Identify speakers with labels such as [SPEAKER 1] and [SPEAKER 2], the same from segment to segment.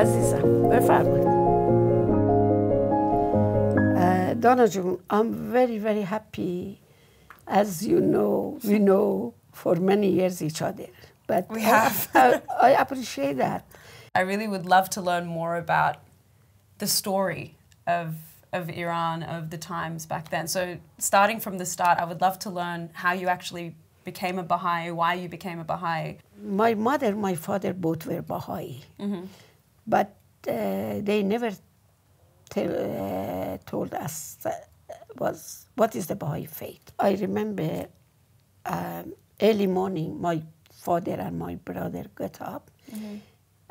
[SPEAKER 1] عزیزم بفرمایید. Donna June, I'm very, very happy. As you know, we know for many years each other. But
[SPEAKER 2] we have.
[SPEAKER 1] I appreciate that.
[SPEAKER 2] I really would love to learn more about the story of Iran, of the times back then. So starting from the start, I would love to learn how you actually became a Baha'i, why you became a Baha'i.
[SPEAKER 1] My mother, my father both were Baha'i. Mm-hmm. But they never told us what is the Baha'i faith. I remember early morning, my father and my brother got up, mm-hmm.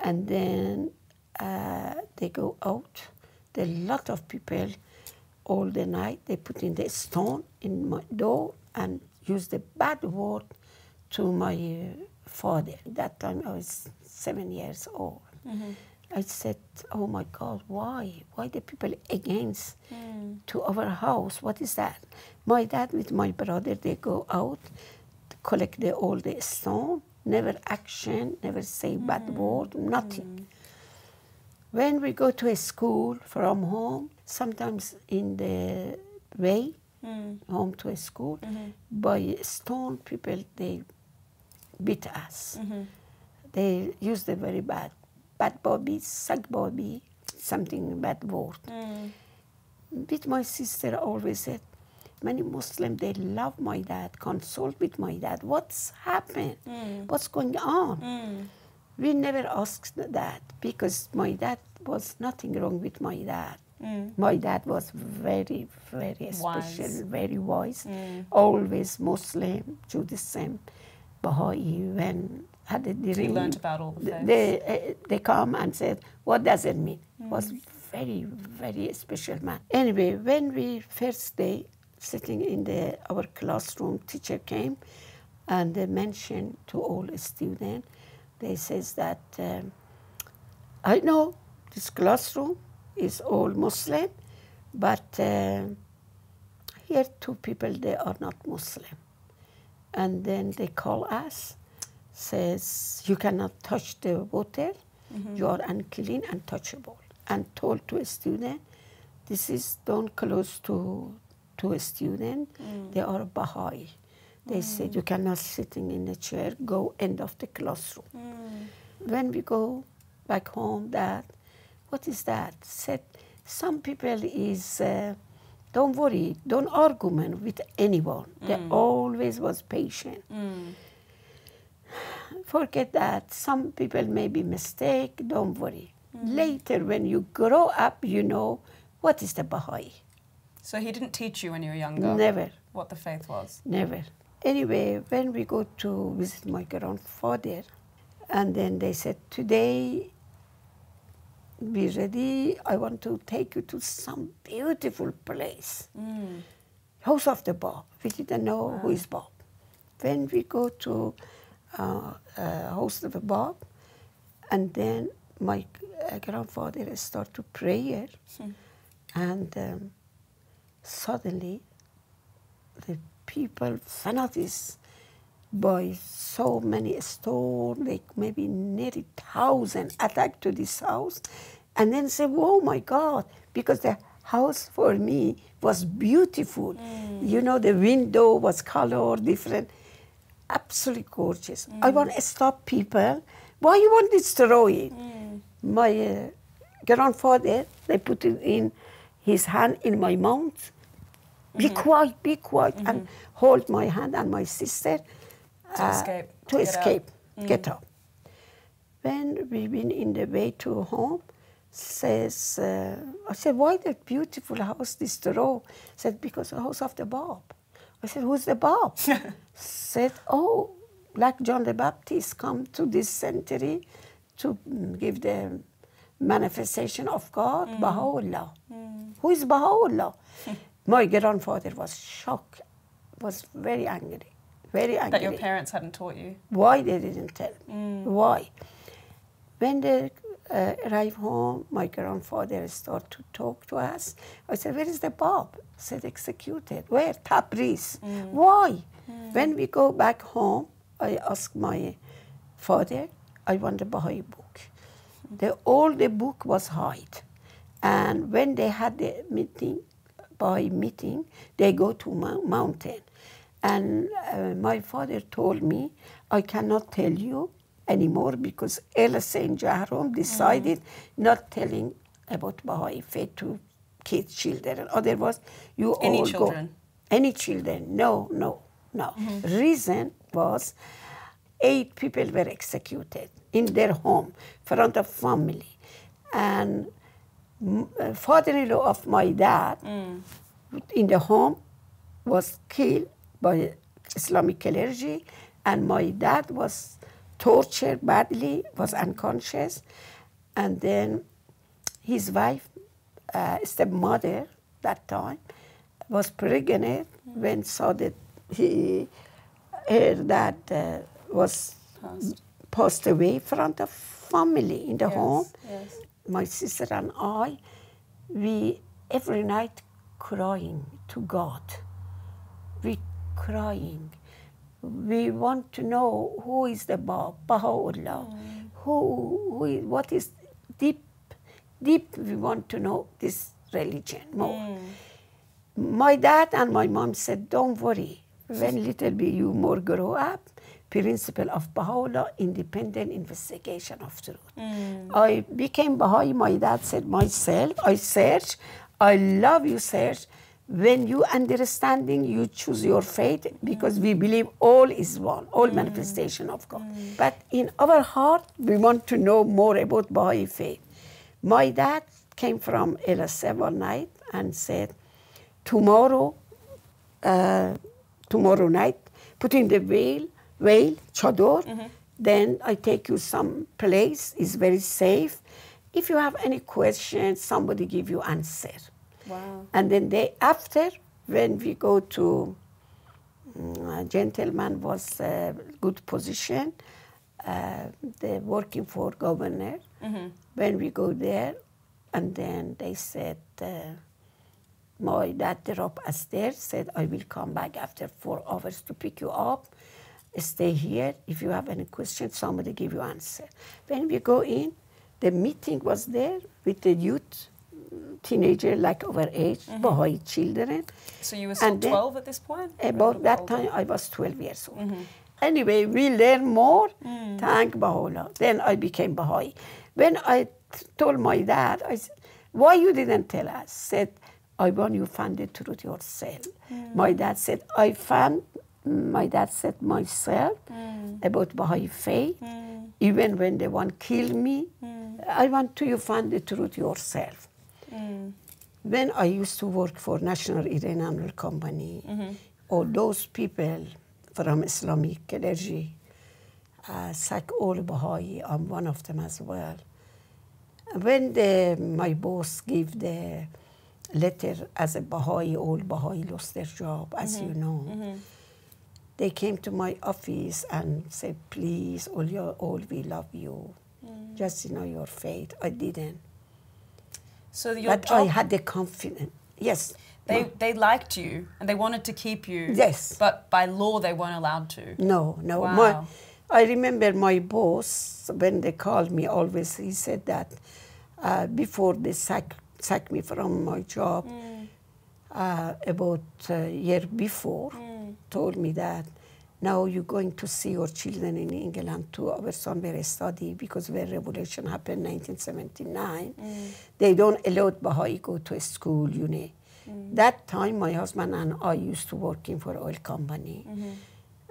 [SPEAKER 1] and then they go out. There are a lot of people all the night. They put in the stone in my door and use the bad word to my father. That time I was 7 years old. Mm-hmm. I said, oh my God, why? Why the people against to our house? What is that? My dad with my brother, they go out, collect all the stone, never action, never say bad word, nothing. When we go to a school from home, sometimes in the way, home to a school, by stone people, they beat us. They use the very bad bobby, sag bobby, something bad word. With my sister always said, many Muslims, they love my dad, consult with my dad. What's happened? What's going on? We never asked that because my dad was nothing wrong with my dad. My dad was very, very special, very wise, always Muslim, Judaism, Baha'i. When had a
[SPEAKER 2] he learned about all the faiths.
[SPEAKER 1] They come and said, what does it mean? Was very, very special man. Anyway, when we first day sitting in our classroom, teacher came and they mentioned to all the students, they says that, I know this classroom is all Muslim, but here two people, they are not Muslim. And then they call us, says, you cannot touch the water, you are unclean and touchable. And told to a student, this is don't close to a student, they are Baha'i. They said, you cannot sitting in a chair, go end of the classroom. When we go back home, Dad, what is that? Said, some people is, don't worry, don't argument with anyone. They always was patient. Forget that. Some people may be mistake, don't worry. Later, when you grow up, you know what is the Baha'i.
[SPEAKER 2] So he didn't teach you when you were younger?
[SPEAKER 1] Never.
[SPEAKER 2] What the faith was?
[SPEAKER 1] Never. Anyway, when we go to visit my grandfather, and then they said, today, be ready, I want to take you to some beautiful place. House of the Bab. We didn't know who is Bab. When we go to House of the Bab, and then my grandfather start to pray, and suddenly the people, fanatics, by so many stores, like maybe nearly 1,000 attacked to this house, and then say, oh my God, because the house for me was beautiful. You know, the window was colored different, absolutely gorgeous. I want to stop people. Why you want to destroy it? My grandfather, they put it in his hand in my mouth. Be quiet, and hold my hand and my sister
[SPEAKER 2] to escape.
[SPEAKER 1] Get up. When we been in the way to home, says, I said, why that beautiful house destroyed? Said, because the house of the Bab. I said, who's the Bab? Said, oh, like John the Baptist come to this century to give the manifestation of God, Baha'u'llah. Who is Baha'u'llah? My grandfather was shocked, was very angry, very angry.
[SPEAKER 2] That your parents hadn't taught you?
[SPEAKER 1] Why they didn't tell me? Why? When they arrived home, my grandfather started to talk to us. I said, where is the Bab? Said, executed. Where? Tabriz. Why? When we go back home, I asked my father, I want a Baha'i book. all the book was hide. And when they had the meeting, Baha'i meeting, they go to mountain. And my father told me, I cannot tell you anymore because El Saint Jahrom decided not telling about Baha'i faith to kids, children. Otherwise, you
[SPEAKER 2] Any
[SPEAKER 1] all
[SPEAKER 2] children?
[SPEAKER 1] go. Any children? No. Reason was 8 people were executed in their home, front of family. And father-in-law of my dad in the home was killed by Islamic clergy, and my dad was tortured badly, was unconscious, and then his wife, stepmother that time, was pregnant when saw that her dad was passed away in front of family in the home.
[SPEAKER 2] Yes.
[SPEAKER 1] My sister and I, we every night crying to God. We crying. We want to know who is the Baha'u'llah. What is deep. We want to know this religion more. My dad and my mom said, don't worry. When little bit you more grow up, principle of Baha'u'llah, independent investigation of truth. I became Baha'i. My dad said, myself, I search. I love you search. When you understanding, you choose your faith because we believe all is one, all manifestation of God. But in our heart, we want to know more about Baha'i faith. My dad came from LSF one night and said, tomorrow night, put in the veil, chador, then I take you some place, it's very safe. If you have any questions, somebody give you answer.
[SPEAKER 2] Wow.
[SPEAKER 1] And then day after, when we go to, a gentleman was a good position, they're working for governor. When we go there, and then they said, my dad dropped us there, said, I will come back after 4 hours to pick you up. Stay here. If you have any questions, somebody give you answer. When we go in, the meeting was there with the youth, teenager like our age, Baha'i children.
[SPEAKER 2] So you were still 12 at this point?
[SPEAKER 1] About that time, I was 12 years old. Anyway, we learned more, thank Baha'u'llah. Then I became Baha'i. When I told my dad, I said, why you didn't tell us? Said, I want you find the truth yourself. My dad said, my dad said myself about Baha'i faith. Even when they want to kill me, I want you find the truth yourself. When I used to work for National Iranian Oil Company, all those people from Islamic clergy, sack all Baha'i, I'm one of them as well. When my boss gave the letter as a Baha'i, all Baha'i lost their job, as you know. They came to my office and said, please, all we love you. Just know your faith. I didn't.
[SPEAKER 2] So your
[SPEAKER 1] but I had the confidence. Yes.
[SPEAKER 2] They liked you and they wanted to keep you.
[SPEAKER 1] Yes.
[SPEAKER 2] But by law they weren't allowed to.
[SPEAKER 1] No.
[SPEAKER 2] Wow.
[SPEAKER 1] I remember my boss, when they called me always, he said that before they sack me from my job, about a year before, told me that now you're going to see your children in England too. Our son were study because when revolution happened in 1979, they don't allow Baha'i go to a school, you know. That time my husband and I used to working for oil company.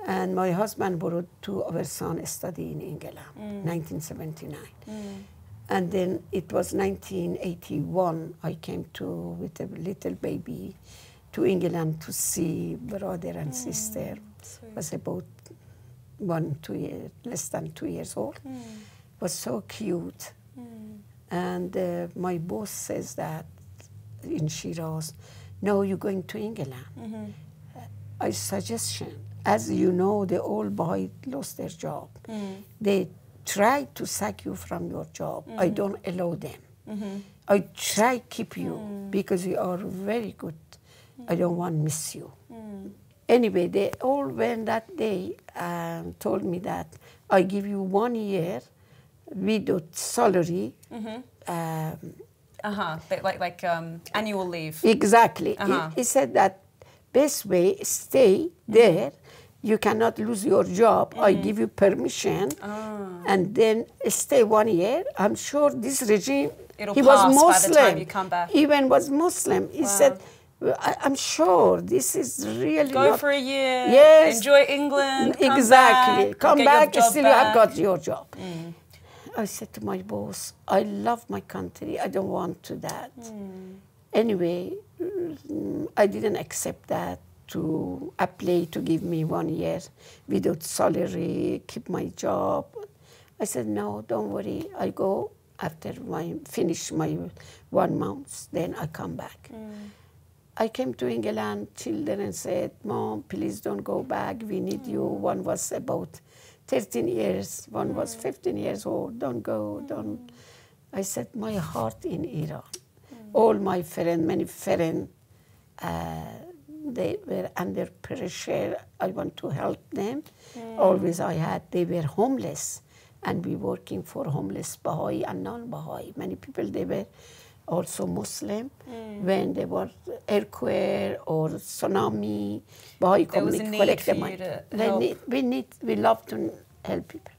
[SPEAKER 1] And my husband brought 2 of our sons study in England, 1979. And then it was 1981, I came with a little baby to England to see brother and sister. Sweet. Was about 2 years, less than 2 years old. Was so cute. And my boss says that in Shiraz, no, you're going to England. I suggestion, as you know, the old boy lost their job. They try to sack you from your job. I don't allow them. I try keep you because you are very good. I don't want to miss you. Anyway, they all went that day and told me that I give you 1 year without salary.
[SPEAKER 2] Like annual leave.
[SPEAKER 1] Exactly. He said that best way, stay there. You cannot lose your job. I give you permission. And then stay 1 year. I'm sure this regime, he was Muslim.
[SPEAKER 2] By the time you come back.
[SPEAKER 1] Even was Muslim. He said, I'm sure this is really
[SPEAKER 2] Go for a year.
[SPEAKER 1] Yes.
[SPEAKER 2] Enjoy England.
[SPEAKER 1] Exactly. Come back, still you have got your job. I said to my boss, I love my country. I don't want to that. Anyway, I didn't accept that to apply to give me 1 year without salary, keep my job. I said, no, don't worry. I go after finish my 1 month, then I come back. I came to England, children said, Mom, please don't go back. We need you. One was about 13 years, one was 15 years old. Don't go, don't. I said, my heart in Iran. All my friends, many friends, they were under pressure. I want to help them. Always they were homeless. And we working for homeless Baha'i and non-Baha'i. Many people, they were also Muslim. When there was earthquake or tsunami, Baha'i community collect the money. We love to help people.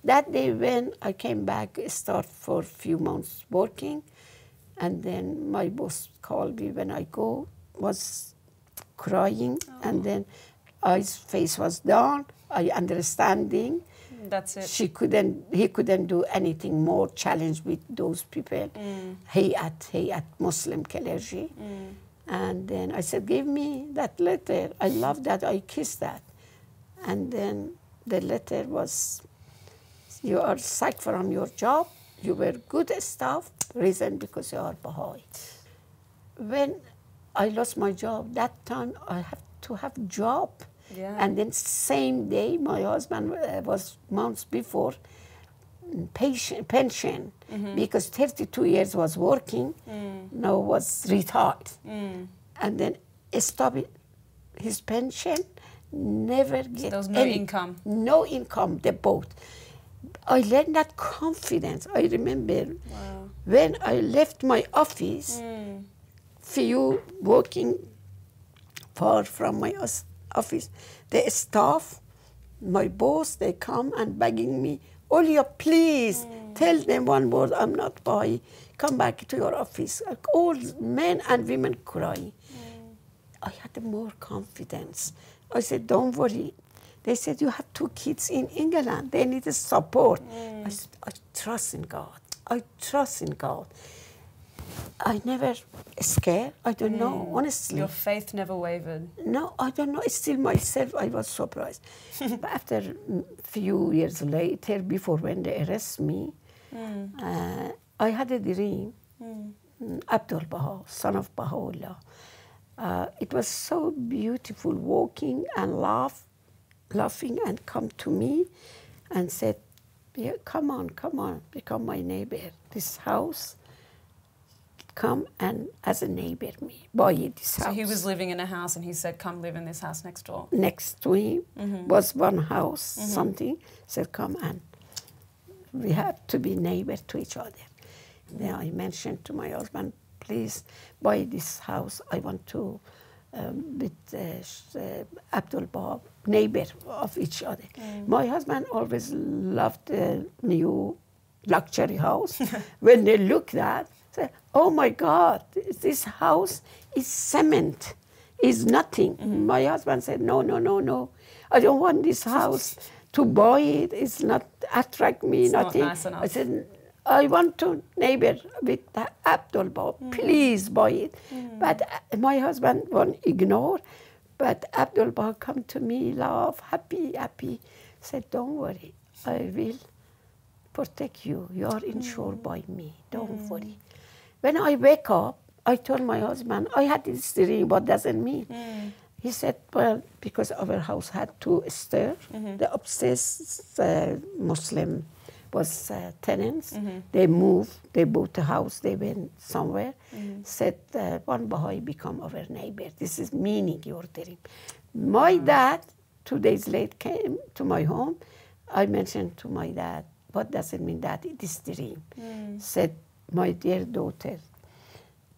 [SPEAKER 1] That day when I came back, start for a few months working, and then my boss called me when I go, was crying, and then his face was down, I understanding.
[SPEAKER 2] That's it.
[SPEAKER 1] He couldn't do anything more challenge with those people. Hayat Muslim clergy. And then I said, give me that letter. I love that. I kissed that. And then the letter was, you are sacked from your job. You were good staff. Reason because you are Baha'i. When I lost my job, that time I have to have job. And then same day, my husband was months before pension because 32 years was working, now was retired. And then stopped his pension, never get
[SPEAKER 2] so there was no income.
[SPEAKER 1] No income, the both. I learned that confidence. I remember when I left my office, few working far from my office, the staff, my boss, they come and begging me, Olya, please tell them one word, I'm not Baha'i, come back to your office. All men and women crying. I had more confidence. I said, don't worry. They said, you have 2 kids in England, they need support. I said, I trust in God. I trust in God. I never scared. I don't know, honestly.
[SPEAKER 2] Your faith never wavered.
[SPEAKER 1] No, I don't know. Still myself, I was surprised. But after a few years later, before when they arrest me, I had a dream. Abdul Baha, son of Baha'u'llah. It was so beautiful, walking and laughing and come to me and said, yeah, come on, become my neighbor. This house, come and as a neighbor me, buy this house.
[SPEAKER 2] So he was living in a house and he said, come live in this house next door.
[SPEAKER 1] Next to him was one house, something, said come and we have to be neighbor to each other. Then I mentioned to my husband, please buy this house. I want to with Abdul Baha, neighbor of each other. My husband always loved the new luxury house. When they look at say, oh my God, this house is cement, is nothing. My husband said, no, I don't want this house to buy it. It's not attract me,
[SPEAKER 2] it's
[SPEAKER 1] nothing.
[SPEAKER 2] Not nice enough.
[SPEAKER 1] I said, I want to neighbor with Abdul Baha, please buy it. But my husband won't ignore. But Abdul Baha come to me, laugh, happy. Said, don't worry, I will protect you. You are insured by me, don't worry. When I wake up, I told my husband, I had this dream, what does it mean? He said, well, because our house had 2 stairs, the upstairs Muslim was tenants. They moved, they bought a house, they went somewhere. Said, one Baha'i become our neighbor. This is meaning your dream. My dad, 2 days late, came to my home. I mentioned to my dad, what does it mean that it is dream? Said, my dear daughter,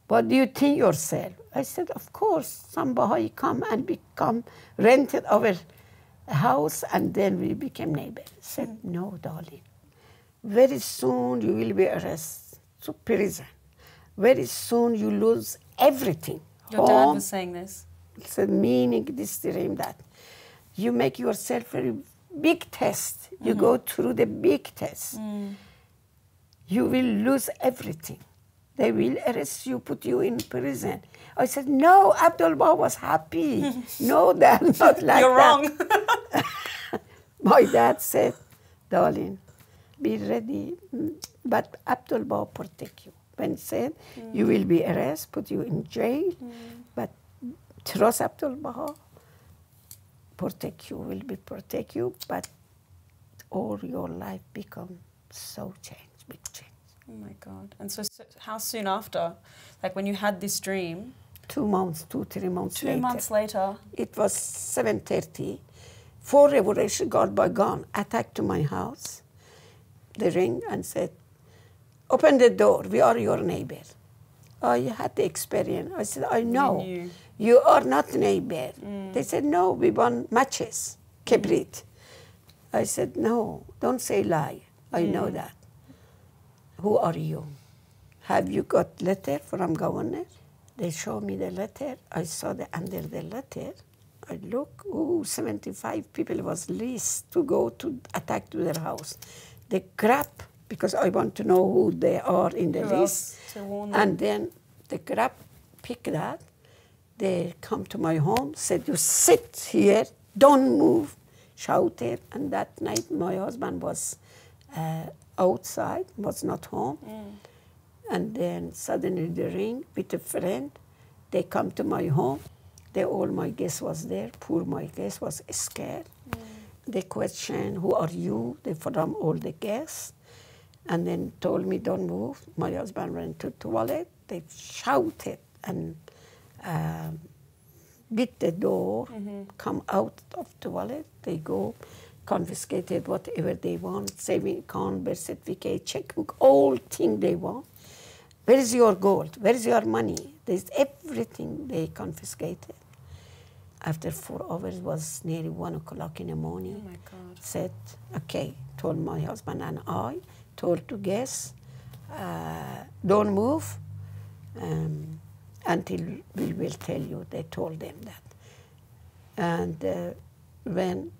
[SPEAKER 1] what do you think yourself? I said, of course, some Baha'i come and become rented our house and then we became neighbors. Said, no, darling. Very soon you will be arrested to prison. Very soon you lose everything.
[SPEAKER 2] Your dad was saying this?
[SPEAKER 1] Said, meaning this dream that you make yourself a big test. You go through the big test. You will lose everything. They will arrest you, put you in prison. I said, no, Abdul Baha was happy. No, Dad, not like
[SPEAKER 2] You're
[SPEAKER 1] that.
[SPEAKER 2] wrong.
[SPEAKER 1] My dad said, darling, be ready, but Abdul Baha protect you. When he said, you will be arrested, put you in jail, but trust Abdul Baha, protect you, will be protect you, but all your life become so changed, big change.
[SPEAKER 2] Oh my God. And so how soon after, like when you had this dream?
[SPEAKER 1] 2 months, 3 months later.
[SPEAKER 2] 2 months later?
[SPEAKER 1] It was 7:30. 4 Revolution Guard by gun attacked to my house. They ring and said, open the door, we are your neighbor. I had the experience. I said, I know. You are not neighbor. They said, no, we want matches, kibrit. I said, no, don't say lie. I know that. Who are you? Have you got letter from governor? They show me the letter. I saw under the letter. I look, 75 people was list to go to attack to their house. They grab, because I want to know who they are in the list.
[SPEAKER 2] To warn them.
[SPEAKER 1] And then they grab, pick that. They come to my home, said, you sit here, don't move, shouted. And that night my husband was outside, was not home. And then suddenly they ring with a friend. They come to my home. All my guests was there. Poor my guest was scared. They question, who are you? They from all the guests. And then told me, don't move. My husband went to the toilet. They shouted and beat the door, come out of the toilet. They go, confiscated whatever they want, saving account, birth certificate, checkbook, all thing they want. Where is your gold? Where is your money? There's everything they confiscated. After 4 hours, was nearly 1 o'clock in the morning.
[SPEAKER 2] Oh my God.
[SPEAKER 1] Said, okay, told my husband and I, told to guests, don't move until we will tell you. They told them that. And when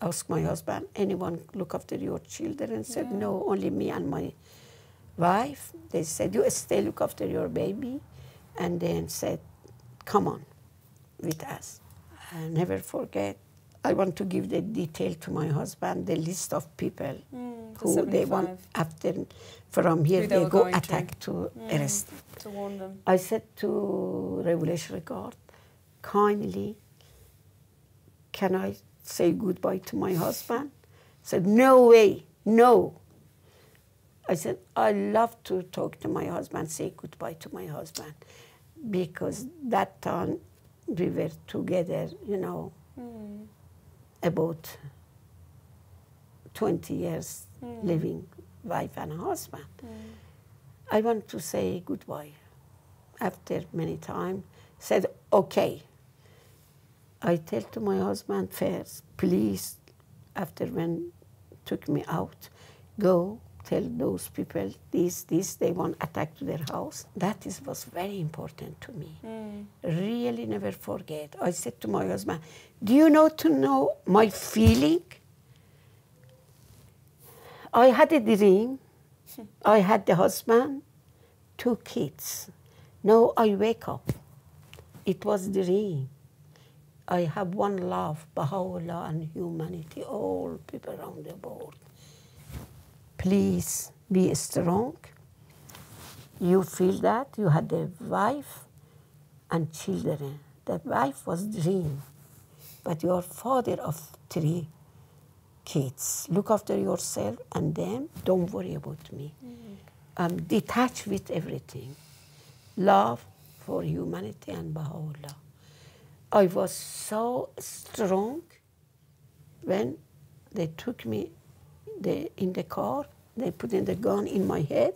[SPEAKER 1] asked my husband, anyone look after your children? Said, no, only me and my wife. They said, you stay, look after your baby. And then said, come on with us. I never forget. I want to give the detail to my husband, the list of people who they want after, from here they go attack to arrest them.
[SPEAKER 2] To warn them.
[SPEAKER 1] I said to Revolutionary Guard, kindly, can I say goodbye to my husband? Said, no way, no. I said, I love to talk to my husband, say goodbye to my husband, because that time we were together, you know, about 20 years living, wife and husband. I want to say goodbye. After many times, said, okay. I tell to my husband first, please, after when took me out, go tell those people this, they want attack to their house. That was very important to me. Really never forget. I said to my husband, do you know to know my feeling? I had a dream. I had the husband, 2 kids. Now I wake up. It was a dream. I have one love, Baha'u'llah and humanity, all people around the world. Please be strong. You feel that you had a wife and children. The wife was dream, but you are father of 3 kids. Look after yourself and them. Don't worry about me. I'm detached with everything. Love for humanity and Baha'u'llah. I was so strong when they took me in the car. They put in the gun in my head.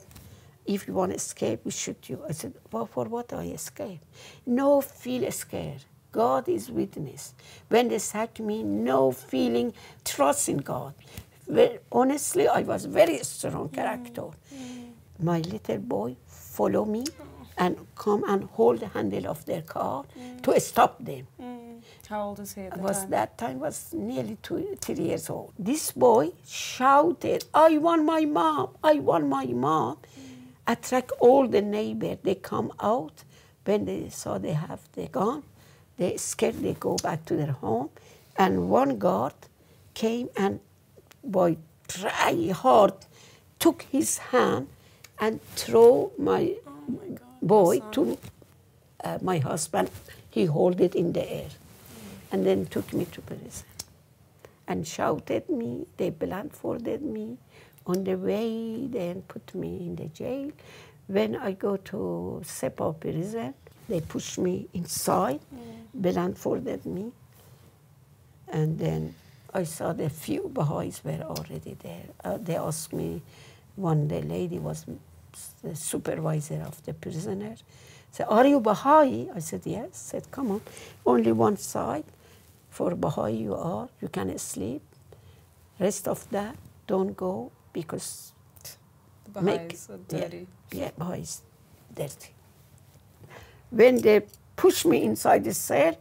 [SPEAKER 1] If you want to escape, we shoot you. I said, well, for what I escape? No, feel scared. God is witness. When they sacked me, no feeling trust in God. Honestly, I was very strong character. My little boy follow me and come and hold the handle of their car to stop them.
[SPEAKER 2] How old is he at the time?
[SPEAKER 1] That time was nearly 3 years old. This boy shouted, I want my mom, I want my mom. Attract all the neighbors. They come out. When they saw they have the gun, they scared, they go back to their home. And one guard came and boy try hard, took his hand and throw my boy to my husband. He hold it in the air and then took me to prison and shouted me. They blindfolded me. On the way, they put me in the jail. When I go to Sepa prison, they pushed me inside, blindfolded me, and then I saw the few Baha'is were already there. They asked me, the lady was the supervisor of the prisoner, said, are you Baha'i? I said, yes. Said, come on, only one side. For Baha'i you are, you can sleep. Rest of that, don't go, because
[SPEAKER 2] the Baha'is are dirty.
[SPEAKER 1] Yeah, Baha'is dirty. When they pushed me inside the cell,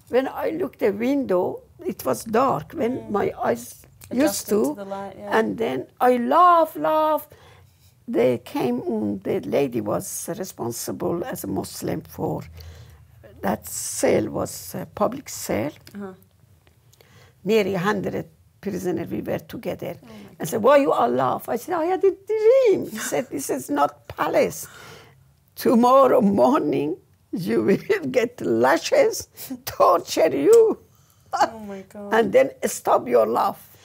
[SPEAKER 1] when I looked the window, it was dark. When my eyes used to
[SPEAKER 2] the light,
[SPEAKER 1] and then I laugh. They came, the lady was responsible as a Muslim for that cell, was a public cell. Nearly 100 prisoners, we were together. I said, why you all laugh? I said, I had a dream. He said, this is not palace. Tomorrow morning, you will get lashes, torture you.
[SPEAKER 2] Oh my God.
[SPEAKER 1] And then stop your laugh.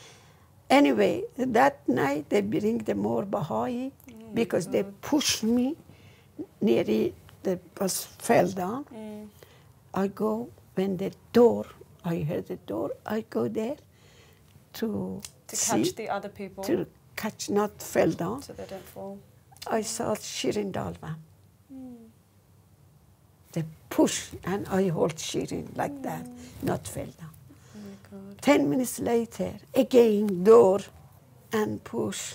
[SPEAKER 1] Anyway, that night they bring the more Baha'i because they pushed me, nearly the bus fell down. I go, when the door, I heard the door, I go there to see,
[SPEAKER 2] catch the other people.
[SPEAKER 1] To catch, not fell down.
[SPEAKER 2] So they don't fall.
[SPEAKER 1] I saw Shirin Dalvan. They push and I hold Shirin like that, not fell down.
[SPEAKER 2] Oh my God.
[SPEAKER 1] 10 minutes later, again door and push.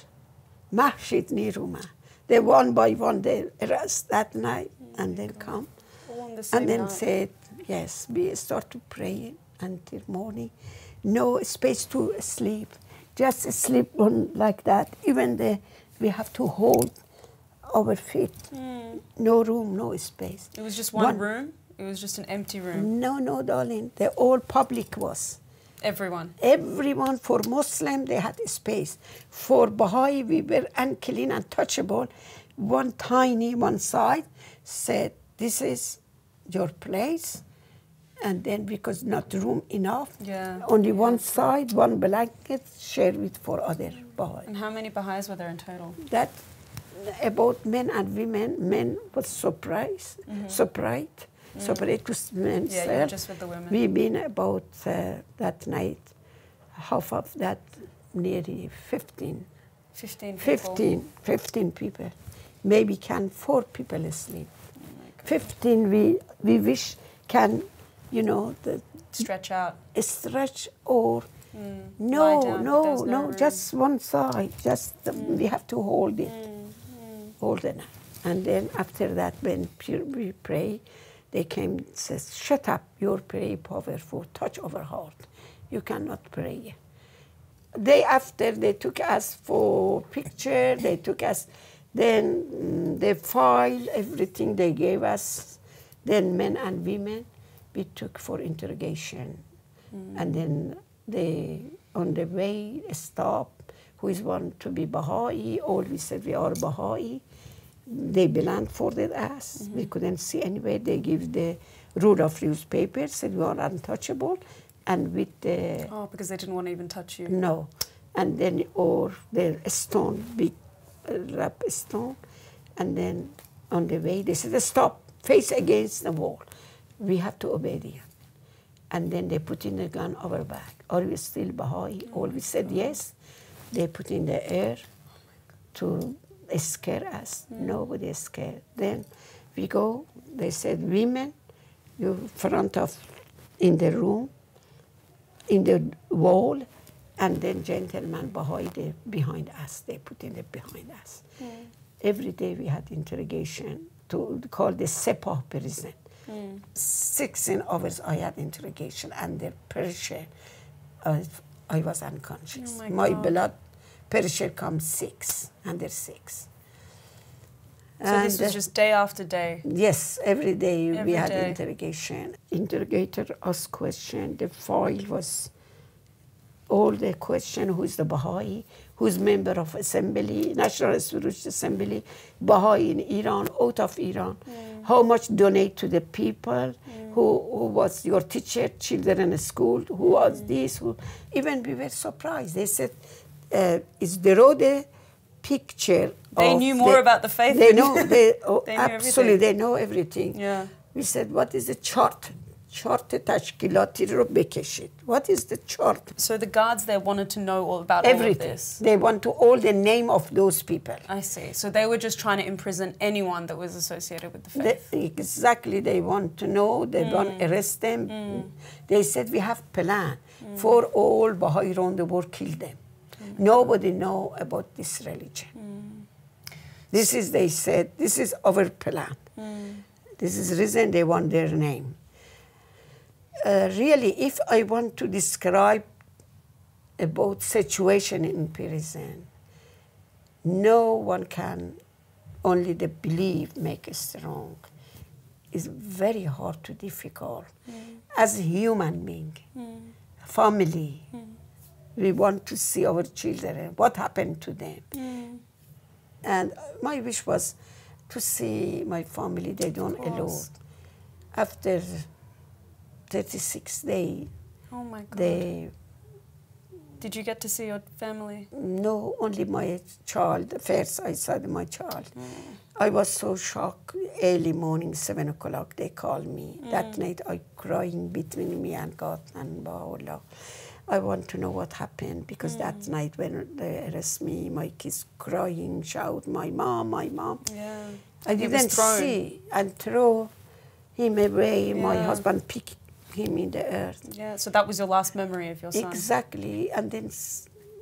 [SPEAKER 1] Mahshid Niruma. They one by one, they arrest that night and then come.
[SPEAKER 2] All on the same
[SPEAKER 1] And then
[SPEAKER 2] night.
[SPEAKER 1] said, yes, we start to pray until morning. No space to sleep. Just sleep on like that. Even we have to hold our feet. No room, no space.
[SPEAKER 2] It was just one room? It was just an empty room?
[SPEAKER 1] No, darling. The all public was.
[SPEAKER 2] Everyone?
[SPEAKER 1] Everyone. For Muslim, they had space. For Baha'i, we were unclean, untouchable. One tiny, one side said, this is your place. And then because not room enough, only one side, one blanket, share it for other Baha'i.
[SPEAKER 2] And how many Baha'is were there in total?
[SPEAKER 1] That about men and women, men was surprised, separate because men
[SPEAKER 2] you're just with the women.
[SPEAKER 1] We've been about that night, half of that, nearly 15.
[SPEAKER 2] 15 people?
[SPEAKER 1] 15 people. Maybe can 4 people sleep. 15 we wish can,
[SPEAKER 2] stretch out.
[SPEAKER 1] Stretch or no, just one side. Just we have to hold it, hold it. And then after that, when we pray, they came and says, "Shut up! Your prayer powerful. Touch our heart. You cannot pray." Day after, they took us for picture. They took us. Then they file everything they gave us. Then men and women, we took for interrogation. And then they, on the way, stop. Who is want to be Baha'i? All we said we are Baha'i. They blindfolded us. We couldn't see anywhere. They give the rule of newspaper, said we are untouchable. And with the...
[SPEAKER 2] Oh, because they didn't want to even touch you.
[SPEAKER 1] No. And then, or the stone, big rap stone. And then on the way, they said, stop, face against the wall. We have to obey them. And then they put in a gun over back. Are we still Baha'i? All we said yes. they put in the air to scare us. Nobody is scared. Then we go, they said, women, you front of, in the room, in the wall, and then gentlemen Baha'i, they behind us. They put in the behind us. Every day we had interrogation to call the Sepah prison. 16 hours I had interrogation, and the pressure, I was unconscious.
[SPEAKER 2] Oh
[SPEAKER 1] my
[SPEAKER 2] God.
[SPEAKER 1] blood pressure comes 6, under 6.
[SPEAKER 2] So this was just day after day?
[SPEAKER 1] Yes, every day we
[SPEAKER 2] Every
[SPEAKER 1] had
[SPEAKER 2] day.
[SPEAKER 1] interrogation. Interrogator asked question. The file was all the question: who's the Baha'i, who's member of assembly, National Spiritual Assembly, Baha'i in Iran, out of Iran, how much donate to the people, who was your teacher, children in school, who was this, who, even we were surprised. They said, is the road picture.
[SPEAKER 2] They knew more about the faith.
[SPEAKER 1] They know,
[SPEAKER 2] They knew
[SPEAKER 1] absolutely,
[SPEAKER 2] everything.
[SPEAKER 1] they know everything.
[SPEAKER 2] Yeah.
[SPEAKER 1] We said, what is the chart? Chart تشکیلاتی رو بکشید. What is the chart?
[SPEAKER 2] So the guards there wanted to know all about all of
[SPEAKER 1] Everything.
[SPEAKER 2] this.
[SPEAKER 1] They want to all the name of those people.
[SPEAKER 2] I see. So they were just trying to imprison anyone that was associated with the faith.
[SPEAKER 1] Exactly, they want to know. They don't arrest them. They said, we have plan for all Baha'i around the world, kill them. Nobody know about this religion. This is, they said, this is our plan. This is the reason they want their name. Really, if I want to describe about situation in prison, no one can, only the belief make us strong. It's very hard to difficult. As a human being, family, we want to see our children, what happened to them. And my wish was to see my family, they don't allow. After 36 days,
[SPEAKER 2] Oh my God.
[SPEAKER 1] they,
[SPEAKER 2] Did you get to see your family?
[SPEAKER 1] no, only my child. First I saw my child. I was so shocked. Early morning, 7 o'clock, they called me. That night I crying between me and God and Baha'u'llah. I want to know what happened, because that night when they arrest me, my kids crying, shout, my mom, my mom.
[SPEAKER 2] Yeah.
[SPEAKER 1] I
[SPEAKER 2] He was
[SPEAKER 1] didn't
[SPEAKER 2] thrown.
[SPEAKER 1] see, and throw him away. My
[SPEAKER 2] Yeah.
[SPEAKER 1] husband picked him in the earth.
[SPEAKER 2] Yeah. So that was your last memory of your son.
[SPEAKER 1] Exactly, and then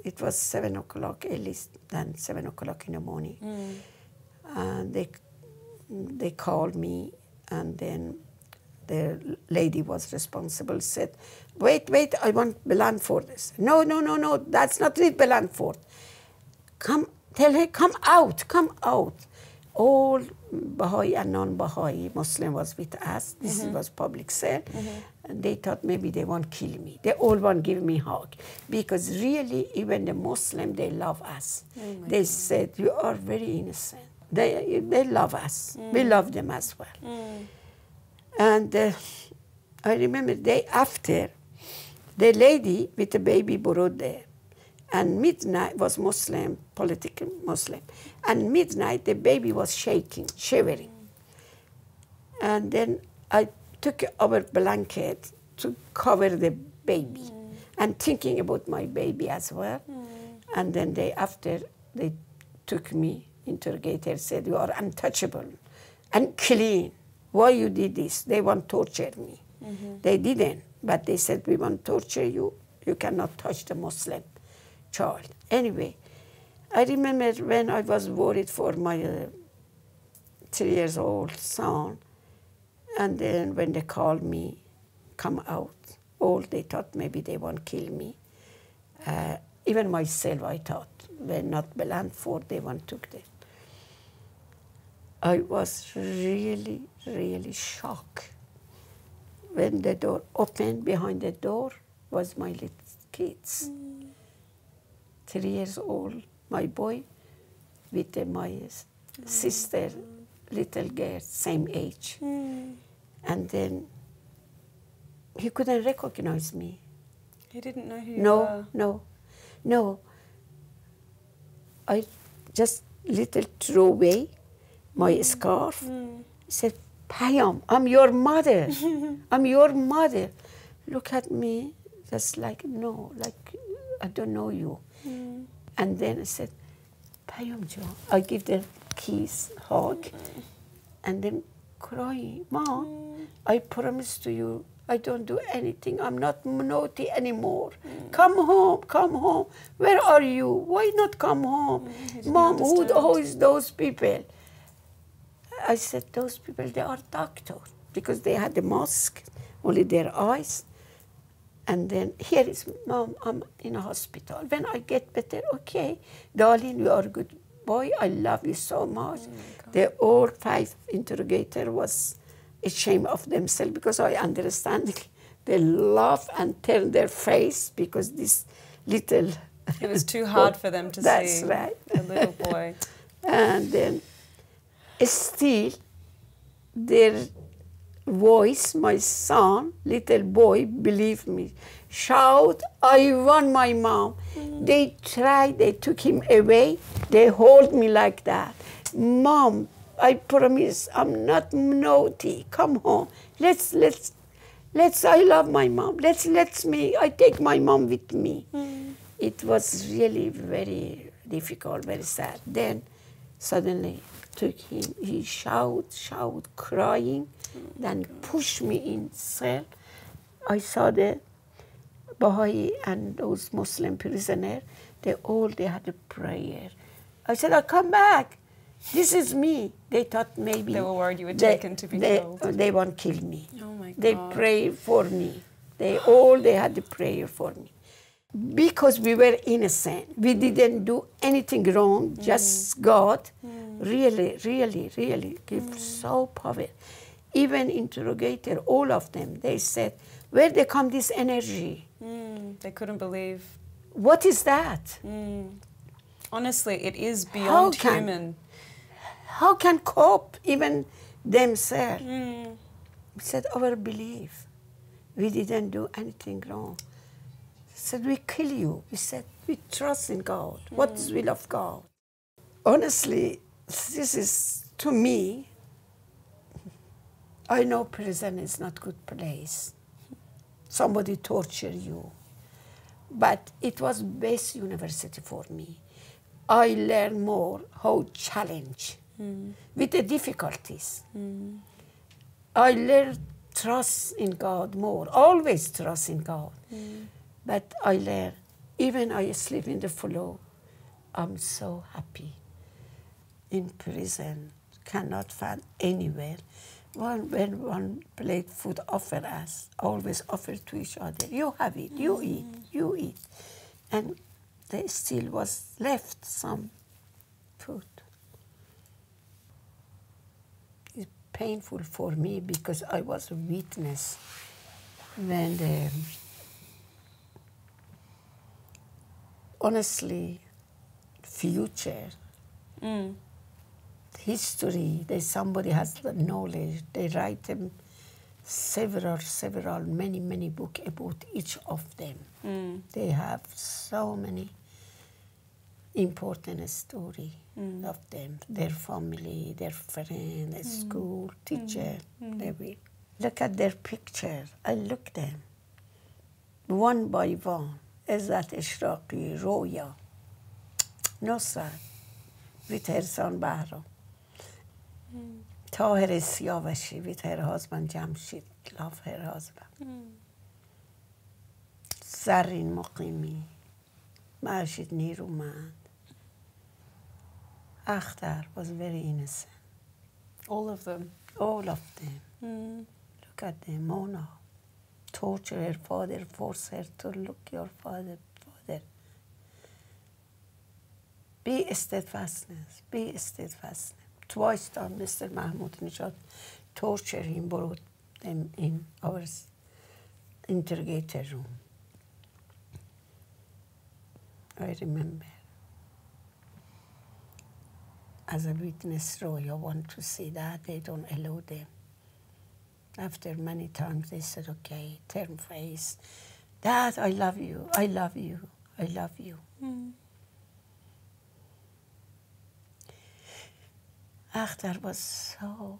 [SPEAKER 1] it was 7 o'clock, at least than 7 o'clock in the morning. And they called me, and then the lady was responsible said, wait, I want Blandford. No, that's not it, Blandford. Come, tell her, come out. All Baha'i and non-Baha'i Muslim was with us. This was public cell. And they thought maybe they won't kill me. They all want to give me a hug. Because really, even the Muslim, they love us. They said, you are very innocent. They love us. We love them as well. And I remember the day after, the lady with the baby brought there. And midnight was Muslim, political Muslim. And midnight, the baby was shaking, shivering. And then I took our blanket to cover the baby, and thinking about my baby as well. And then after they took me, interrogator said, you are untouchable and clean. Why you did this? They want to torture me. They didn't, but they said, we want to torture you. You cannot touch the Muslim child. Anyway, I remember when I was worried for my 3-year-old son, and then when they called me, come out, all they thought maybe they won't kill me. Even myself, I thought, when not Blandford, they won't took them. I was really, really shocked. When the door opened, behind the door was my little kids. 3 years old, my boy, with my sister, little girl, same age. And then he couldn't recognize me.
[SPEAKER 2] He didn't know who you were?
[SPEAKER 1] No. I just little threw away my scarf. He said, Payam, I'm your mother. I'm your mother. Look at me, just like, no, like, I don't know you. And then I said, Payam Jo, I give the kiss, hug, and then crying, Mom, I promise to you, I don't do anything. I'm not naughty anymore. Come home, come home. Where are you? Why not come home? Mom, who is those people? I said, those people, they are doctors, because they had the mask, only their eyes. And then, here is, Mom, I'm in a hospital. When I get better, okay, darling, you are a good boy. I love you so much. The all 5 interrogator was ashamed of themselves, because I understand they laugh and turn their face because this little...
[SPEAKER 2] It was too hard for them to
[SPEAKER 1] that's
[SPEAKER 2] see
[SPEAKER 1] right.
[SPEAKER 2] a little boy.
[SPEAKER 1] And then still their voice, my son, little boy, believe me, shout, I want my mom. They tried, they took him away, they hold me like that. Mom, I promise I'm not naughty. Come home. Let's. I love my mom. I take my mom with me. It was really very difficult, very sad. Then suddenly took him. He shout, crying, then pushed me in cell. I saw the Baha'i and those Muslim prisoners. They had a prayer. I said, I'll come back. This is me. They thought maybe...
[SPEAKER 2] They were worried you were taken to be killed.
[SPEAKER 1] They won't kill me.
[SPEAKER 2] Oh my God.
[SPEAKER 1] They pray for me. They had the prayer for me. Because we were innocent. We didn't do anything wrong. Just God really give so power. Even interrogator, all of them, they said, where they come this energy?
[SPEAKER 2] They couldn't believe.
[SPEAKER 1] What is that?
[SPEAKER 2] Honestly, it is beyond human.
[SPEAKER 1] How can cope even themselves? We said, our belief. We didn't do anything wrong. They said, we kill you. We said, we trust in God. What is the will of God? Honestly, this is, to me, I know prison is not a good place. Somebody torture you. But it was best university for me. I learned more how challenge with the difficulties. I learned trust in God more, always trust in God. But I learned, even I sleep in the floor, I'm so happy. In prison, cannot find anywhere. When one plate food offer us, always offer to each other, you have it, you eat, you eat. And there still was left some food. It's painful for me because I was a witness when honestly, future, history, somebody has the knowledge, they write them several, many books about each of them. They have so many important story of them, their family, their friend, their school, teacher. They will look at their picture. I look at them one by one. Izzat Ishraqi, Roya, Nusrat, with her son Bahram, Tahir Siyavashi, with her husband Jamshid, love her husband, Zarin Muqimi, Majid Nirumand. Akhtar was very innocent.
[SPEAKER 2] All of them?
[SPEAKER 1] All of them. Look at them, Mona. Torture her father, force her to look your father. Be steadfastness, be steadfastness. Twice done, Mr. Mahmoud Nijad torture him, brought them in our interrogator room. I remember. As a witness, Roy, I want to see that. They don't allow them. After many times, they said, okay, turn face. Dad, I love you, I love you, I love you. Akhtar was so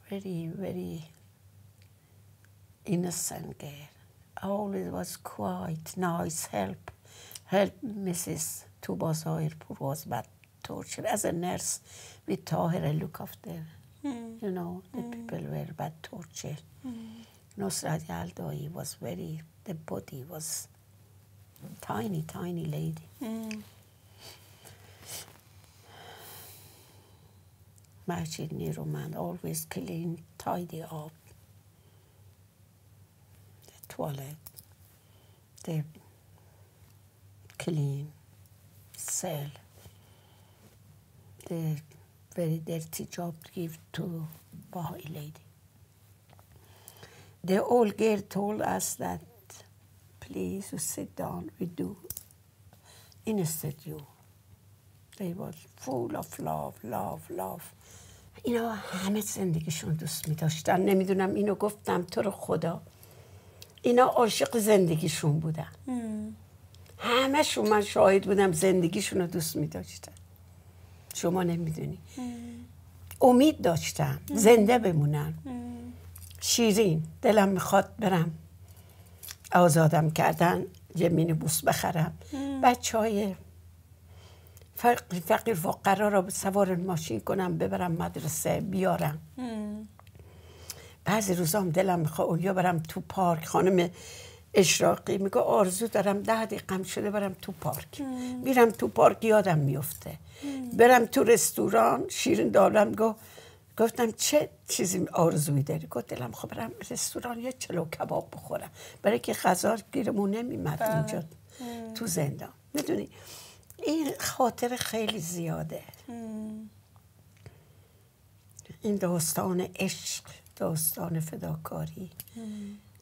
[SPEAKER 1] very innocent girl. Always was quiet, nice, help Mrs. to Bazairpur was bad torture. As a nurse with Tahir, I look after, you know, the people were bad torture. Nusrat Yaldoi was the body was tiny, tiny lady. Masjid Niruman, always clean, tidy up. The toilet, the clean cell, the very dirty job to give to Baha'i lady. The old girl told us that, please, you sit down, we do. Instead you. They were full of love. اینا همه زندگیشون دوست می داشتن. نمیدونم اینو گفتم تو رو خدا. اینا عاشق زندگیشون بودن. همه‌شون من شاهد بودم زندگیشون رو دوست می داشتن. شما نمیدونی. امید داشتم زنده بمونن. شیرین دلم میخواد برم. آزادم کردن یه مینیبوس بخرم. بچهای فقیر فقرا را سوار ماشین کنم ببرم مدرسه بیارم. بعضی روزا هم دلم میخواد اولیا برم تو پارک. خانم اشراقی میگه آرزو دارم 10 دقیقه شده برم تو پارک. میرم تو پارک یادم میفته. برم تو رستوران. شیرین دارم گفتم چه چیزی آرزویی داری؟ گفت دلم خب برم رستوران یه چلو کباب بخورم، برای که غذا گیرمون نمیمد اونجا تو زندان. میدونی این خاطر خیلی زیاده. این داستان عشق، داستان فداکاری،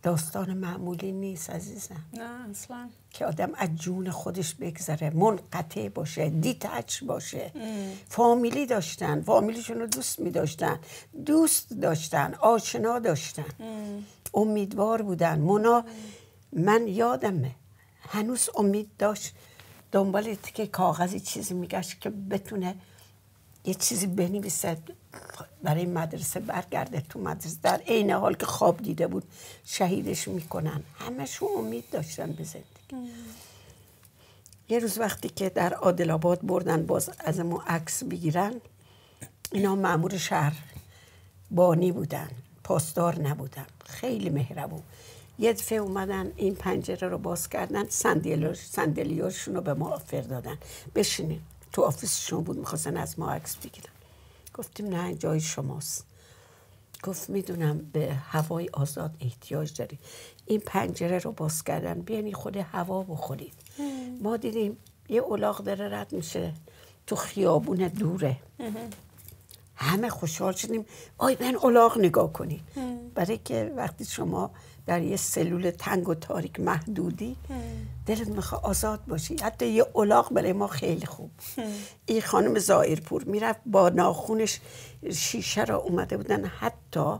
[SPEAKER 1] داستان معمولی نیست عزیزم.
[SPEAKER 2] نه اصلا.
[SPEAKER 1] که آدم از جون خودش بگذره، منقطع باشه، دیتچ باشه. فامیلی داشتن، فامیلیشون رو دوست می داشتن، دوست داشتن، آشنا داشتن، امیدوار بودن. من یادمه هنوز امید داشت دنبال تیکه کاغذی چیزی میگشت که بتونه یه چیزی بنویسه برای مدرسه برگرده تو مدرسه، در عین حال که خواب دیده بود شهیدش میکنن. همشون امید داشتن به زندگی. یه روز وقتی که در عادل آباد بردن باز از ما عکس بگیرن، اینا مأمور شهر بانی بودن، پاسدار نبودن، خیلی مهربون. یه دفعه اومدن این پنجره رو باز کردن، صندلیاشون رو به ما آفر دادن بشینیم. تو آفیسشون بود، میخواستن از ما عکس بگیرن. گفتیم نه جای شماست. گفت میدونم به هوای آزاد احتیاج داری. این پنجره رو باز کردن بیانی خود هوا بخورید. ما دیدیم یه الاغ داره رد میشه تو خیابون دوره. همه خوشحال شدیم آی به این الاغ نگاه کنید. برای که وقتی شما در یه سلول تنگ و تاریک محدودی دلت میخواد آزاد باشی. حتی یه الاغ برای ما خیلی خوب. این خانم زائرپور میرفت با ناخونش شیشه را اومده بودن، حتی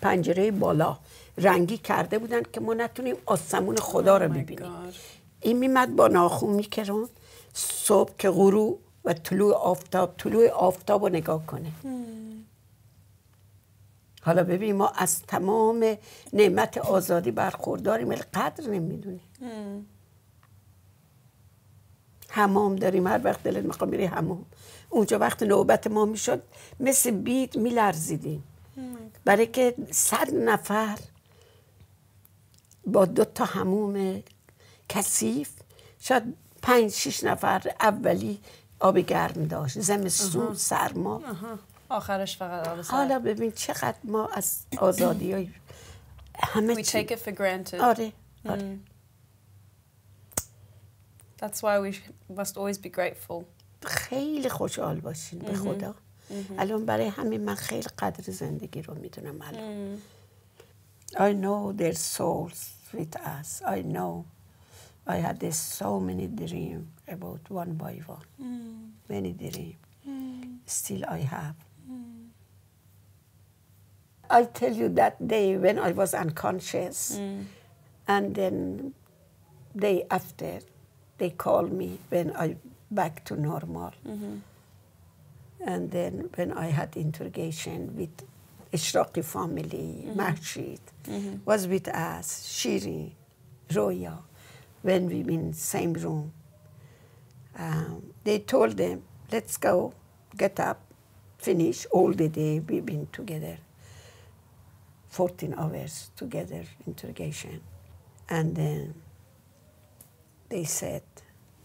[SPEAKER 1] پنجره بالا رنگی کرده بودن که ما نتونیم آسمون خدا رو ببینیم. این میمد با ناخون میکرون صبح که غروب و طلوع آفتاب رو نگاه کنه. حالا ببین ما از تمام نعمت آزادی برخورداریم ولی قدر نمیدونیم. حمام داریم، هر وقت دلت میخواد میری حمام. اونجا وقت نوبت ما میشد مثل بید میلرزیدیم، برای که 100 نفر با 2 تا حموم کثیف، شاید 5-6 نفر اولی آب گرم داشت، زمستون سرما،
[SPEAKER 2] آخرش فقط آب سرد.
[SPEAKER 1] حالا ببین چقدر ما از آزادی های همه
[SPEAKER 2] We take it for granted.
[SPEAKER 1] آره.
[SPEAKER 2] That's why we must always be grateful.
[SPEAKER 1] خیلی خوشحال باشین به خدا. الان برای همین من خیلی قدر زندگی رو میدونم الان. I know their souls with us. I know. I had so many dreams about one by one. Many dreams. Still I have. I tell you that day when I was unconscious, and then day after they called me when I back to normal. And then when I had interrogation with Ishraqi family, Mahshid was with us, Shiri, Roya, when we in same room. They told them, let's go, get up, finish all the day. We've been together, 14 hours together, interrogation. And then they said,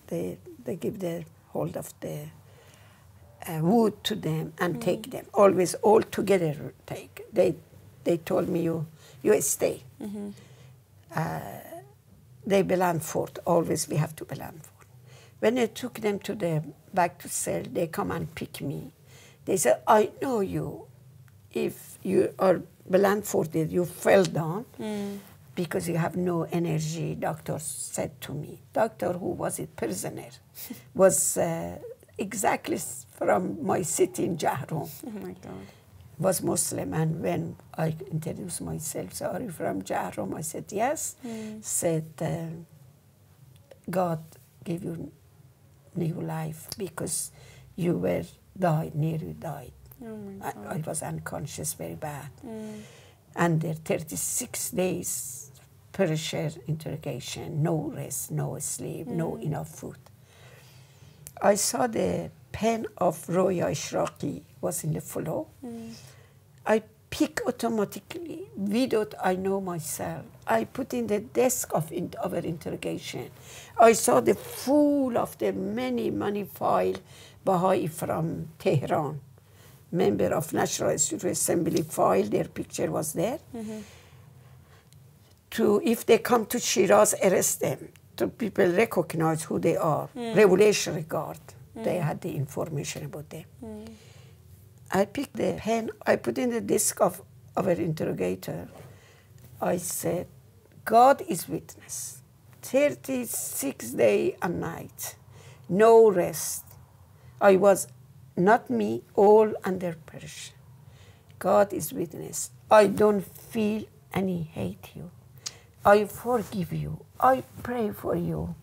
[SPEAKER 1] they give the hold of the wood to them and take them. Always all together take. They told me, you stay. They Blandford, always we have to Blandford. When I took them back to cell, they come and pick me. They said, I know you. If you are Blandforded, you fell down because you have no energy, doctor said to me. Doctor, who was a prisoner, was exactly from my city in Jahrom.
[SPEAKER 2] Oh my God.
[SPEAKER 1] Was Muslim, and when I introduced myself, so are you from Jahrom? I said, yes. Said, God gave you new life because you were nearly died.
[SPEAKER 2] Oh my God.
[SPEAKER 1] I was unconscious very bad. Under 36 days pressure interrogation, no rest, no sleep, no enough food. I saw the pen of Roya Ishraqi was in the floor. I pick automatically, without I know myself. I put in the desk of our interrogation. I saw the full of the many file Baha'i from Tehran, member of National Student Assembly file, their picture was there. If they come to Shiraz, arrest them. So people recognize who they are. Revolutionary Guard. They had the information about them. I picked the pen, I put in the desk of our interrogator. I said, God is witness. 36 days and nights, no rest. I was, not me, all under pressure. God is witness. I don't feel any hate you. I forgive you. I pray for you.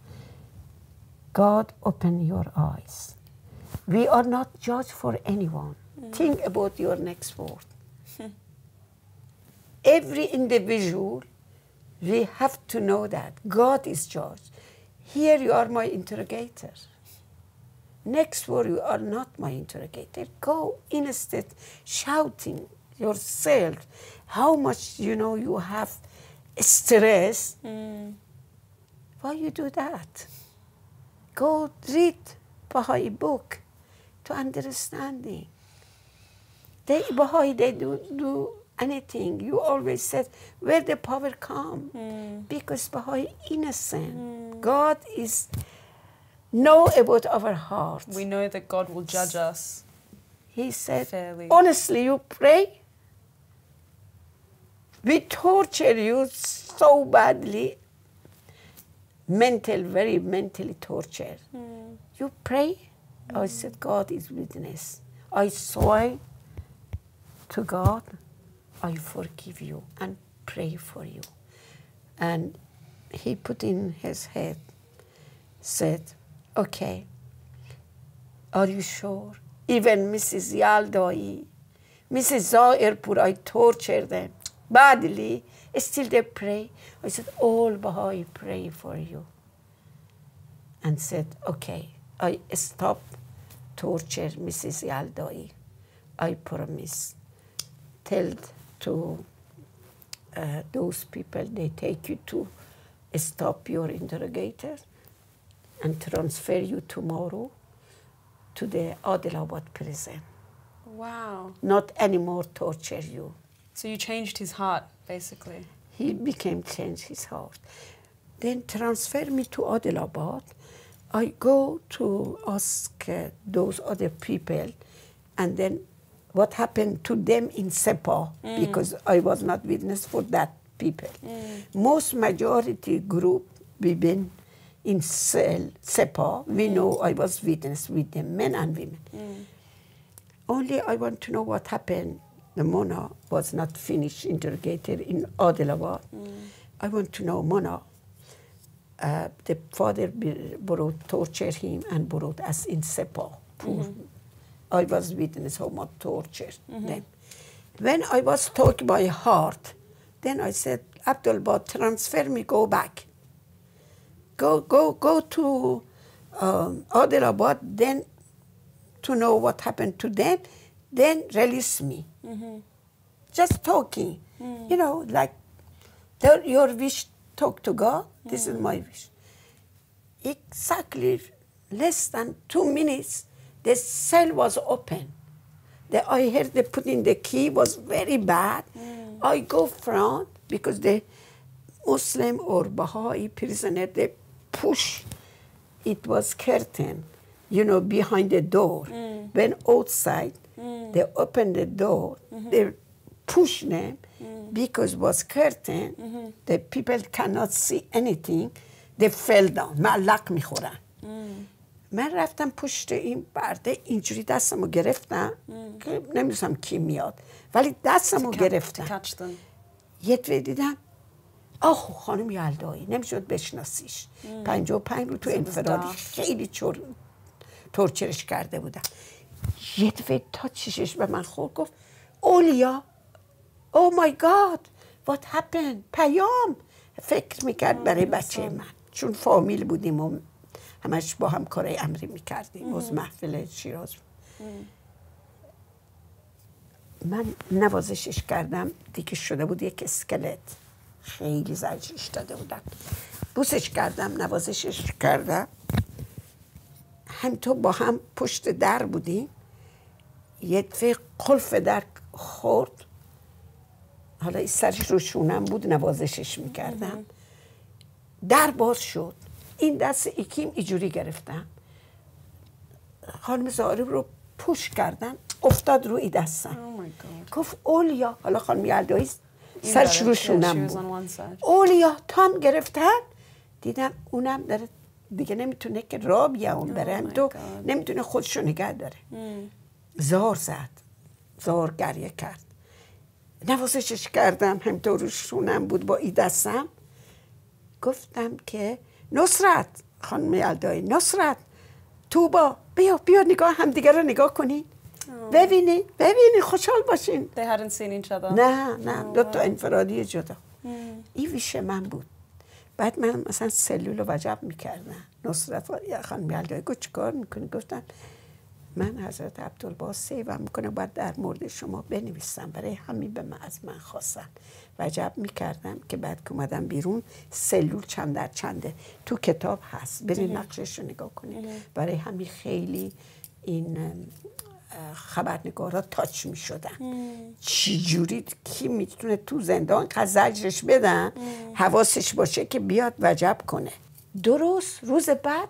[SPEAKER 1] God, open your eyes. We are not judged for anyone. Think about your next word. Every individual, we have to know that God is judge. Here you are my interrogator. Next word, you are not my interrogator. Go instead shouting yourself how much you have stress. Why you do that? Go read Baha'i book to understanding. Baha'i, they don't do anything. You always said, where the power come? Because Baha'i innocent. God is know about our hearts.
[SPEAKER 2] We know that God will judge us.
[SPEAKER 1] He said,
[SPEAKER 2] fairly.
[SPEAKER 1] Honestly, you pray? We torture you so badly. Very mentally tortured. You pray? I said, God is witness. I swear to God, I forgive you and pray for you. And he put in his head, said, okay, are you sure? Even Mrs. Yaldai, Mrs. Zairpur, I tortured them badly. Still they pray. I said, all Baha'i pray for you. And said, okay, I stop torture Mrs. Yaldai. I promise. Tell to those people, they take you to stop your interrogator and transfer you tomorrow to the Adilabad prison.
[SPEAKER 2] Wow.
[SPEAKER 1] Not anymore torture you.
[SPEAKER 2] So you changed his heart, basically.
[SPEAKER 1] He changed his heart. Then transfer me to Adilabad. I go to ask those other people, and then what happened to them in Sepa, because I was not witness for that people. Most majority group, we've been in Sepa, we know I was witness with them, men and women. Only I want to know what happened. The Mona was not finished interrogated in Adilabad. I want to know Mona. The father brought torture him and brought us in Sepa. I was witness how much torture them. When I was talking by heart, then I said, Abdul, transfer me, go back. Go to Adilabad, then to know what happened to them, then release me. Just talking, you know, like your wish, talk to God. This is my wish. Exactly less than 2 minutes, the cell was open. I heard they put in the key was very bad. I go front because the Muslim or Baha'i prisoner, they push. It was curtain, you know, behind the door. When outside, they open the door, they push them because it was curtain. The people cannot see anything. They fell down. معلق میخورن. من رفتم پشت این برده اینجوری دستمو گرفتم که نمیدونم کی میاد ولی دستمو گرفتم یه دفعه دیدم خانم یلدایی نمیشد بشناسیش 55 رو تو انفرادی خیلی تورچرش کرده بودم یه دفعه تا چشش به من خورد گفت اولیا oh my god what happened پیام فکر میکرد برای بچه من چون فامیل بودیم و همش با هم کارای امری میکردیم از محفل شیراز من نوازشش کردم دیگه شده بود یک اسکلت خیلی زجرش داده بودم بوسش کردم نوازشش کردم همینطور با هم پشت در بودیم یه دفعه قلف در خورد حالا این سرش رو شونم بود نوازشش میکردم در باز شد این دست یکیم اینجوری گرفتم خانم زهاری رو پوش کردن افتاد روی دستم گفت اولیا حالا خانم یلدایی سرش رو شونم بود اولیا تو هم گرفتن دیدم اونم داره دیگه نمیتونه که را بیاون بره هم تو نمیتونه خودشو نگه داره زار زد زار گریه کرد نوازشش کردم همینطور رو شونم بود با این دستم گفتم که نصرت خانم یلدایی نصرت توبا بیا نگاه هم دیگه رو نگاه کنین ببینی خوشحال باشین
[SPEAKER 2] They hadn't seen each other.
[SPEAKER 1] نه دو تا انفرادی جدا این ویش من بود بعد من مثلا سلول وجب میکردم نصرت خانم یلدایی گفت چیکار میکنی گفتم من حضرت عبدالباس سیوم میکنه باید در مورد شما بنویسم برای همین به من از من خواستن وجب میکردم که بعد که اومدم بیرون سلول چند در چنده تو کتاب هست برین نقشش رو نگاه کنید برای همین خیلی این خبرنگارا تاچ میشدن چی جوری کی میتونه تو زندان زجرش بدن حواسش باشه که بیاد وجب کنه درست روز بعد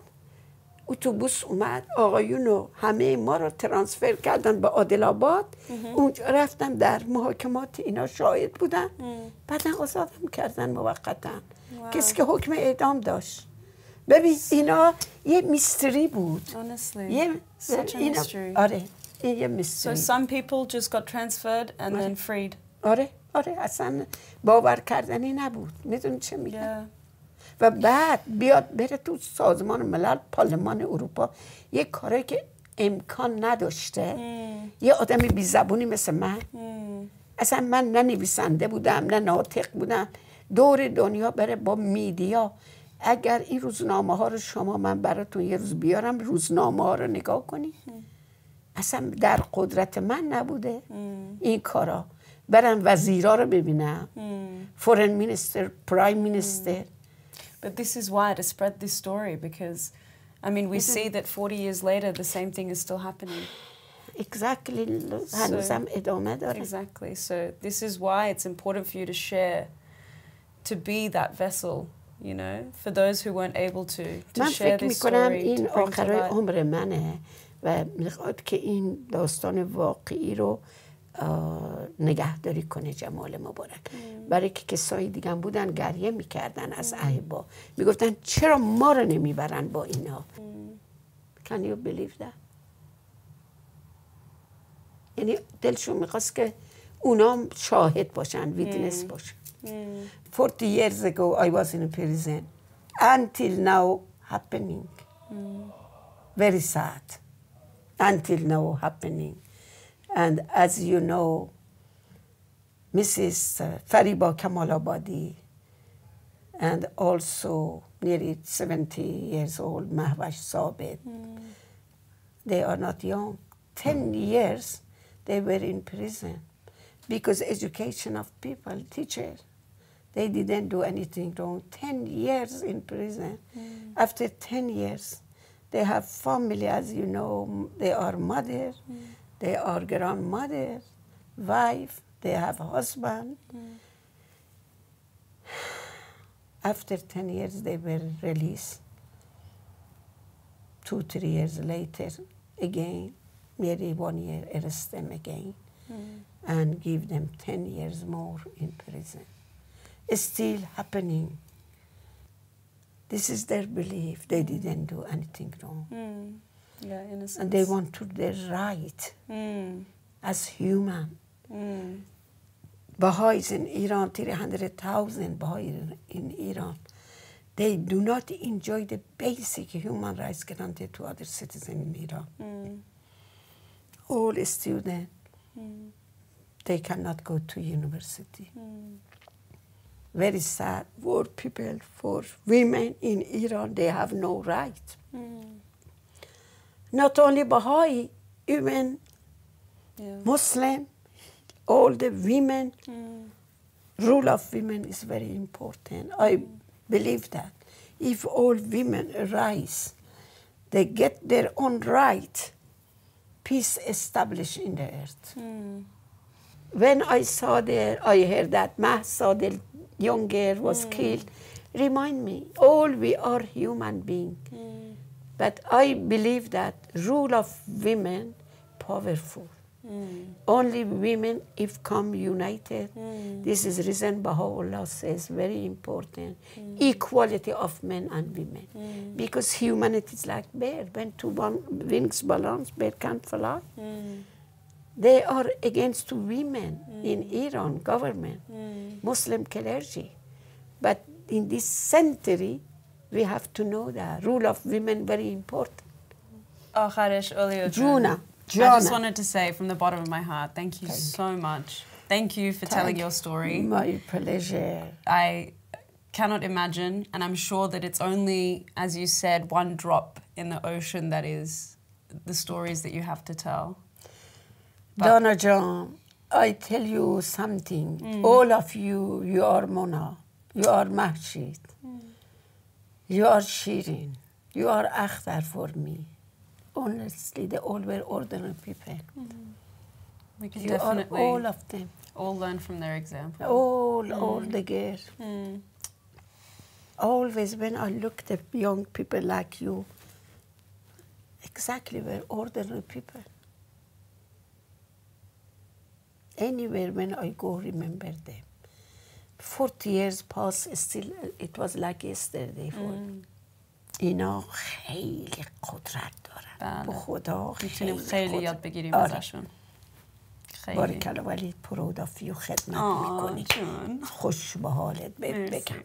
[SPEAKER 1] اتوبوس اومد آقایونو همه ما رو ترانسفر کردن به عادل‌آباد اونجا رفتم در محاکمات اینا شاهد بودن بعدن آزادم کردن موقتا کسی که حکم اعدام داشت ببین اینا یه میستری بود
[SPEAKER 2] Such a mystery.
[SPEAKER 1] آره این یه میستری
[SPEAKER 2] So some people just got transferred and then freed.
[SPEAKER 1] آره اصلا باور کردنی نبود میدونی چه میگم و بعد بیاد بره تو سازمان ملل پارلمان اروپا یه کاری که امکان نداشته یه آدمی بی زبونی مثل من اصلا من نه نویسنده بودم نه ناطق بودم دور دنیا بره با میدیا اگر این روزنامه ها رو شما من براتون یه روز بیارم روزنامه ها رو نگاه کنی اصلا در قدرت من نبوده این کارا برم وزیرا رو ببینم فورن مینیستر پرایم مینیستر
[SPEAKER 2] But this is why to spread this story because, I mean, we see that 40 years later the same thing is still happening.
[SPEAKER 1] Exactly. هنوزم ادامه داره.
[SPEAKER 2] Exactly. So this is why it's important for you to share, to be that vessel, you know, for those who weren't able to share this story.
[SPEAKER 1] من فکر میکنم این آخرای عمر منه و میخواد که این داستان واقعی رو نگهداری کنه جمال مبارک برای که کسایی دیگه بودن گریه میکردن از احبا میگفتن چرا ما رو نمیبرن با اینا Can you believe that یعنی دلشون میخواست که اونا شاهد باشن witness باشن 40 years ago I was in prison until now happening very sad until now happening And as you know, Mrs. Fariba Kamalabadi and also nearly 70 years old, Mahwash Sabit. They are not young. 10 years they were in prison because education of people, teachers, they didn't do anything wrong. 10 years in prison. After 10 years, they have family, as you know. They are mother, they are grandmother, wife, they have a husband. After 10 years, they were released. 2-3 years later, again, nearly 1 year, arrest them again and give them 10 years more in prison. It's still happening. This is their belief. They didn't do anything wrong.
[SPEAKER 2] Yeah, innocence.
[SPEAKER 1] And they want to their right as human. Baha'is in Iran, 300,000 Baha'i in Iran, they do not enjoy the basic human rights granted to other citizens in Iran. All students, they cannot go to university. Very sad for people, for women in Iran, they have no right. Not only Baha'i, even Muslim, all the women, rule of women is very important. I believe that if all women rise, they get their own right, peace established in the earth. When I heard that Mahsa, the young girl, was killed, remind me, all we are human beings. But I believe that rule of women powerful. Only women, if come united, this is reason Baha'u'llah says, very important, equality of men and women. Because humanity is like bird. When two wings balance, bird can't fly. They are against women in Iran, government, Muslim clergy. But in this century, we have to know that rule of women very important.
[SPEAKER 2] Oh, Kharish, Olya,
[SPEAKER 1] Juna.
[SPEAKER 2] I just wanted to say from the bottom of my heart, thank you so much. Thank you for telling your story.
[SPEAKER 1] My pleasure.
[SPEAKER 2] I cannot imagine, and I'm sure that it's only, as you said, one drop in the ocean that is the stories that you have to tell.
[SPEAKER 1] Donna John, I tell you something. All of you, you are Mona, you are Mahshid, you are Shirin, you are Akhtar for me. Honestly, they all were ordinary people.
[SPEAKER 2] We can
[SPEAKER 1] You
[SPEAKER 2] definitely
[SPEAKER 1] are all of them.
[SPEAKER 2] all learn from their example.
[SPEAKER 1] All the girls. Always when I look at young people like you, exactly we're ordinary people. Anywhere when I go, remember them. 40 years past, still it was like yesterday for me. اینا خیلی قدرت دارن. به خدا
[SPEAKER 2] میتونیم خیلی یاد بگیریم ازشون.
[SPEAKER 1] بارکلا ولی پرودافی و خدمت میکنی. خوش به حالت بگم.